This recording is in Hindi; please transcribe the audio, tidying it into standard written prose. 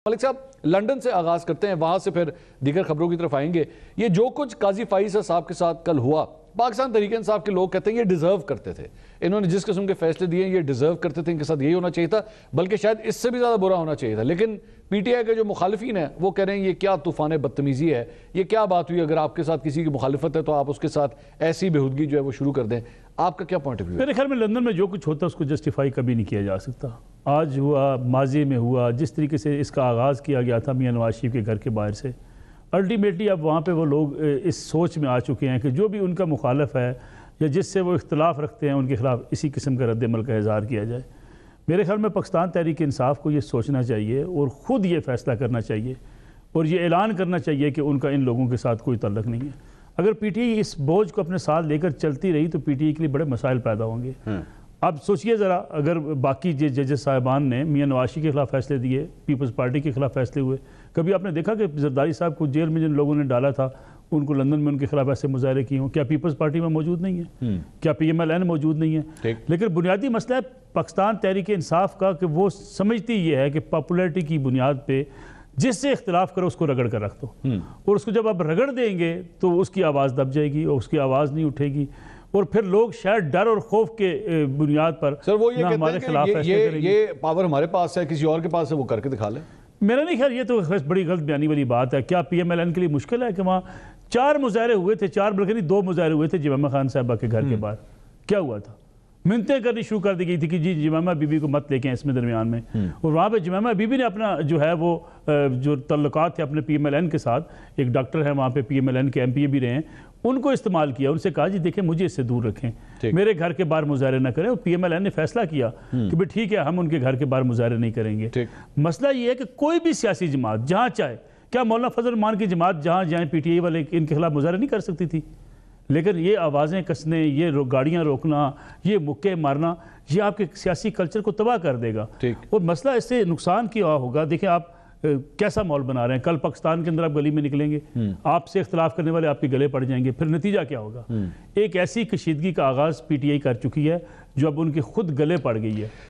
मलिक साहब, लंदन से आगाज़ करते हैं, वहाँ से फिर दीगर खबरों की तरफ आएंगे। ये जो कुछ काजी फाइज़ साहब के साथ कल हुआ, पाकिस्तान तहरीक इंसाफ के लोग कहते हैं ये डिज़र्व करते थे, इन्होंने जिस किस्म के फैसले दिए ये डिज़र्व करते थे, इनके साथ यही होना चाहिए था, बल्कि शायद इससे भी ज़्यादा बुरा होना चाहिए था। लेकिन पीटीआई के जो मुखालिफिन है वो कह रहे हैं ये क्या तूफ़ान बदतमीज़ी है, ये क्या बात हुई, अगर आपके साथ किसी की मुखालिफत है तो आप उसके साथ ऐसी बेहूदगी जो है वो शुरू कर दें। आपका क्या पॉइंट ऑफ व्यू है? मेरे ख्याल में लंदन में जो कुछ होता है उसको जस्टिफाई कभी नहीं किया जा सकता। आज हुआ, माजी में हुआ, जिस तरीके से इसका आगाज़ किया गया था मियां नवाज शरीफ के घर के बाहर से, अल्टीमेटली अब वहाँ पे वो लोग इस सोच में आ चुके हैं कि जो भी उनका मुखालफ है या जिससे वो इख्तलाफ रखते हैं उनके खिलाफ इसी किस्म का रद्द-ए-अमल का इज़हार किया जाए। मेरे ख्याल में पाकिस्तान तहरीक इंसाफ को ये सोचना चाहिए और ख़ुद ये फ़ैसला करना चाहिए और ये ऐलान करना चाहिए कि उनका इन लोगों के साथ कोई तल्लुक़ नहीं है। अगर पीटीआई इस बोझ को अपने साथ लेकर चलती रही तो पीटीआई के लिए बड़े मसाइल पैदा होंगे। अब सोचिए ज़रा, अगर बाकी जजेस साहिबान ने मियां नवाज शरीफ के खिलाफ फैसले दिए, पीपल्स पार्टी के खिलाफ फैसले हुए, कभी आपने देखा कि जरदारी साहब को जेल में जिन लोगों ने डाला था उनको लंदन में उनके खिलाफ ऐसे मुजाहरे किए हों? क्या पीपल्स पार्टी में मौजूद नहीं है? क्या PMLN मौजूद नहीं है? लेकिन बुनियादी मसला है पाकिस्तान तहरीक इंसाफ का कि वो समझती ये है कि पॉपुलैरिटी की बुनियाद पर जिससे इख्तलाफ करो उसको रगड़ कर रख दो, और उसको जब आप रगड़ देंगे तो उसकी आवाज़ दब जाएगी और उसकी आवाज़ नहीं उठेगी, और फिर लोग शायद डर और खौफ के बुनियाद पर सर वो ये कहते हैं कि ये पावर हमारे पास है, किसी और के पास है, वो करके दिखा ले। मेरा नहीं ख्याल, ये तो बड़ी गलत बयानी वाली बात है। क्या PMLN के लिए मुश्किल है कि वहाँ 4 मुजाहरे हुए थे, 4 बल्कि नहीं 2 मुजाहरे हुए थे जमामा खान साहबा के घर के बाहर? क्या हुआ था? मिन्नतें करनी शुरू कर दी गई थी कि जी जमामा बीबी को मत लेके आए इसमें दरमियान में, और वहाँ पे जमामा बीबी ने अपना जो है वो जो तल्लुकात थे अपने PMLN के साथ, एक डॉक्टर है वहाँ पे PMLN के MPA भी रहे हैं, उनको इस्तेमाल किया, उनसे कहा जी देखें मुझे इससे दूर रखें, मेरे घर के बाहर मुजाहरे न करें, और PMLN ने फैसला किया कि भाई ठीक है हम उनके घर के बाहर मुजाहरे नहीं करेंगे। मसला ये है कि कोई भी सियासी जमात जहाँ चाहे, क्या मौलाना फजल रहमान की जमात जहाँ जाए PTI वाले इनके खिलाफ मुजाहरे नहीं कर सकती थी? लेकिन ये आवाज़ें कसने, ये गाड़ियाँ रोकना, ये मुक्के मारना, ये आपके सियासी कल्चर को तबाह कर देगा। और मसला इससे नुकसान क्या होगा, देखिए आप कैसा माहौल बना रहे हैं। कल पाकिस्तान के अंदर आप गली में निकलेंगे, आपसे इख्तलाफ करने वाले आपके गले पड़ जाएंगे, फिर नतीजा क्या होगा? एक ऐसी कशीदगी का आगाज़ PTI कर चुकी है जो अब उनके खुद गले पड़ गई है।